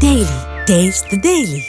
Daily. Taste the Daily.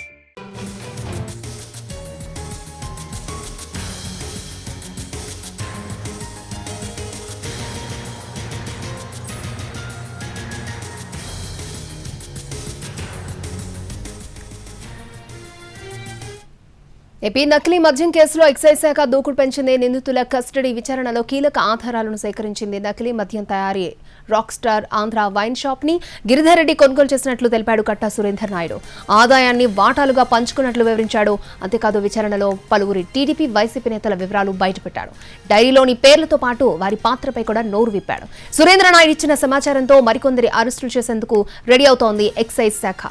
AP నకిలీ మద్యం కేసులో ఎక్సైజ్ శాఖ దూకుడు పెంచింది. నిందితుల కస్టడీ విచారణలో కీలక ఆధారాలను సేకరించింది. నకిలీ మద్యం తయారీ rock star Andhra wine shop ని గిరిధర్ రెడ్డి కొనుగోలు చేసినట్లు తెలిపాడు కట్టా సురేందర్ నాయుడు. ఆదాయాన్ని వాటాలుగా పంచుకున్నట్లు వివరించాడు. అంతేకాదు విచారణలో పలువురి టీడీపీ వైసీపీ నేతల వివరాలు బయటపెట్టాడు. డైరీలోని పేర్లతో పాటు వారి పాత్రపై కూడా నోరు విప్పాడు. సురేంద్ర నాయుడు ఇచ్చిన సమాచారంతో మరికొందరి అరెస్టులు చేసేందుకు రెడీ అవుతోంది ఎక్సైజ్ శాఖ.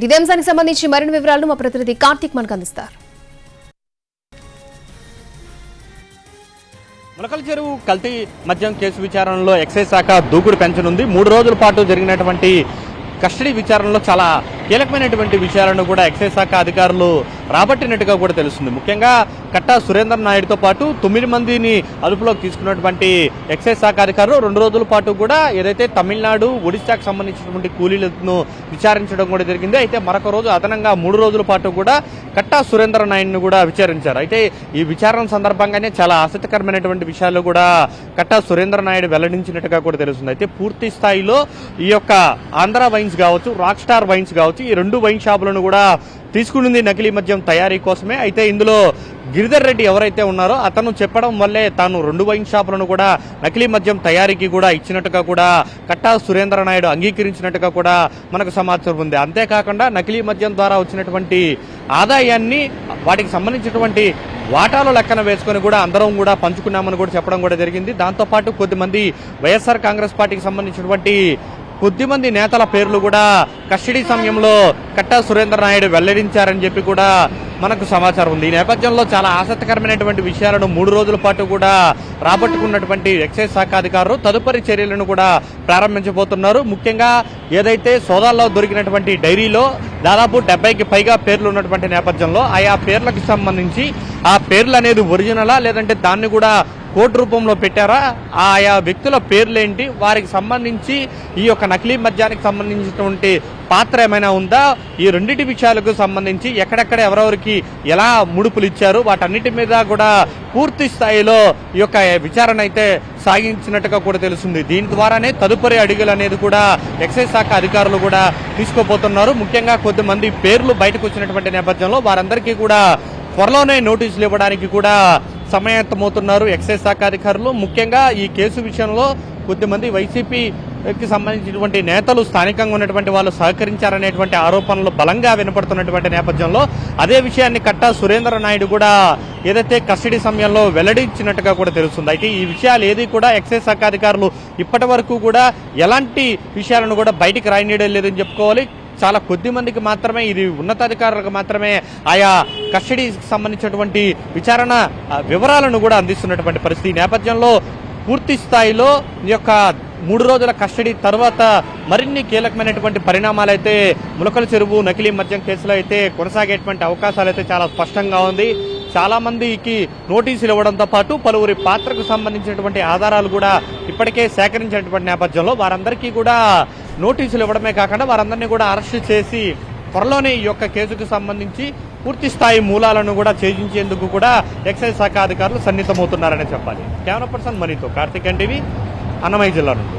ఇదే అంశానికి సంబంధించి మరిన్ని వివరాలను మా ప్రతినిధి కార్తిక్ మనకు అందిస్తారు. ములకల చెరువు కల్తీ మద్యం కేసు విచారణలో ఎక్సైజ్ శాఖ దూకుడు పెంచనుంది. 3 రోజుల పాటు జరిగినటువంటి కస్టడీ విచారణలో చాలా కీలకమైనటువంటి విషయాలను కూడా ఎక్సైజ్ శాఖ అధికారులు రాబట్టినట్టుగా కూడా తెలుస్తుంది. ముఖ్యంగా కట్టా సురేందర్ నాయుడుతో పాటు 9 మందిని అదుపులోకి తీసుకున్నటువంటి ఎక్సైజ్ శాఖ అధికారులు 2 రోజుల పాటు కూడా ఏదైతే తమిళనాడు, ఒడిశాకు సంబంధించినటువంటి కూలీలను విచారించడం కూడా జరిగింది. అయితే మరొక రోజు అదనంగా 3 రోజుల పాటు కూడా కట్టా సురేందర్ నాయుడును కూడా విచారించారు. అయితే ఈ విచారణ సందర్భంగానే చాలా ఆసక్తికరమైనటువంటి విషయాలు కూడా కట్టా సురేందర్ నాయుడు వెల్లడించినట్టుగా కూడా తెలుస్తుంది. అయితే పూర్తి స్థాయిలో ఈ యొక్క ఆంధ్ర వైన్స్ కావచ్చు, రాక్ స్టార్ వైన్స్ కావచ్చు, ఈ 2 వైన్ షాపులను కూడా తీసుకున్నది నకిలీ మద్యం తయారీ కోసమే. అయితే ఇందులో గిరిధర్ రెడ్డి ఎవరైతే ఉన్నారో అతను చెప్పడం వల్లే తాను 2 వైన్ షాపులను కూడా నకిలీ మద్యం తయారీకి కూడా ఇచ్చినట్టుగా కూడా కట్టా సురేంద్ర నాయుడు అంగీకరించినట్టుగా కూడా మనకు సమాచారం ఉంది. అంతేకాకుండా నకిలీ మద్యం ద్వారా వచ్చినటువంటి ఆదాయాన్ని వాటికి సంబంధించినటువంటి వాటాలు లెక్కన వేసుకొని కూడా అందరం కూడా పంచుకున్నామని కూడా చెప్పడం కూడా జరిగింది. దాంతోపాటు కొద్దిమంది వైఎస్ఆర్ కాంగ్రెస్ పార్టీకి సంబంధించినటువంటి కొద్దిమంది నేతల పేర్లు కూడా కస్టడీ సమయంలో కట్టా సురేంద్ర నాయుడు వెల్లడించారని చెప్పి కూడా మనకు సమాచారం ఉంది. ఈ నేపథ్యంలో చాలా ఆసక్తికరమైనటువంటి విషయాలను 3 రోజుల పాటు కూడా రాబట్టుకున్నటువంటి ఎక్సైజ్ శాఖ అధికారులు తదుపరి చర్యలను కూడా ప్రారంభించబోతున్నారు. ముఖ్యంగా ఏదైతే సోదాల్లో దొరికినటువంటి డైరీలో దాదాపు 70కి పైగా పేర్లు ఉన్నటువంటి నేపథ్యంలో ఆయా పేర్లకు సంబంధించి ఆ పేర్లు అనేది ఒరిజినలా లేదంటే దాన్ని కూడా కోడ్ రూపంలో పెట్టారా, ఆయా వ్యక్తుల పేర్లేంటి, వారికి సంబంధించి ఈ యొక్క నకిలీ మద్యానికి సంబంధించినటువంటి పాత్ర ఏమైనా ఉందా, ఈ రెండింటి విషయాలకు సంబంధించి ఎక్కడెక్కడ ఎవరెవరికి ఎలా ముడుపులు ఇచ్చారు, వాటన్నిటి మీద కూడా పూర్తి స్థాయిలో ఈ యొక్క విచారణ అయితే సాగించినట్టుగా కూడా తెలుస్తుంది. దీని ద్వారానే తదుపరి అడుగులు అనేది కూడా ఎక్సైజ్ శాఖ అధికారులు కూడా తీసుకోబోతున్నారు. ముఖ్యంగా కొద్దిమంది పేర్లు బయటకు వచ్చినటువంటి నేపథ్యంలో వారందరికీ కూడా త్వరలోనే నోటీసులు ఇవ్వడానికి కూడా సమాయత్తమవుతున్నారు ఎక్సైజ్ శాఖ అధికారులు. ముఖ్యంగా ఈ కేసు విషయంలో కొద్దిమంది వైసీపీకి సంబంధించినటువంటి నేతలు స్థానికంగా ఉన్నటువంటి వాళ్ళు సహకరించారనేటువంటి ఆరోపణలు బలంగా వినపడుతున్నటువంటి నేపథ్యంలో అదే విషయాన్ని కట్టా సురేంద్ర నాయుడు కూడా ఏదైతే కస్టడీ సమయంలో వెల్లడించినట్టుగా కూడా తెలుస్తుంది. అయితే ఈ విషయాలు ఏది కూడా ఎక్సైజ్ శాఖ అధికారులు ఇప్పటి వరకు కూడా ఎలాంటి విషయాలను కూడా బయటికి రాయనీయడం లేదని చెప్పుకోవాలి. చాలా కొద్ది మందికి మాత్రమే, ఇది ఉన్నతాధికారులకు మాత్రమే ఆయా కస్టడీకి సంబంధించినటువంటి విచారణ వివరాలను కూడా అందిస్తున్నటువంటి పరిస్థితి. ఈ నేపథ్యంలో పూర్తి స్థాయిలో ఈ యొక్క 3 రోజుల కస్టడీ తర్వాత మరిన్ని కీలకమైనటువంటి పరిణామాలైతే ములకల చెరువు నకిలీ మద్యం కేసులో అయితే కొనసాగేటువంటి అవకాశాలు అయితే చాలా స్పష్టంగా ఉంది. చాలా మందికి నోటీసులు ఇవ్వడంతో పాటు పలువురి పాత్రకు సంబంధించినటువంటి ఆధారాలు కూడా ఇప్పటికే సేకరించినటువంటి నేపథ్యంలో వారందరికీ కూడా నోటీసులు ఇవ్వడమే కాకుండా వారందరినీ కూడా అరెస్టు చేసి త్వరలోనే ఈ యొక్క కేసుకు సంబంధించి పూర్తి స్థాయి మూలాలను కూడా ఛేదించేందుకు కూడా ఎక్సైజ్ శాఖ అధికారులు సన్నిహితమవుతున్నారని చెప్పాలి. కెమెరా పర్సన్ మనీతో కార్తిక్ ఎన్టీవీ, అన్నమయ్య జిల్లా నుండి.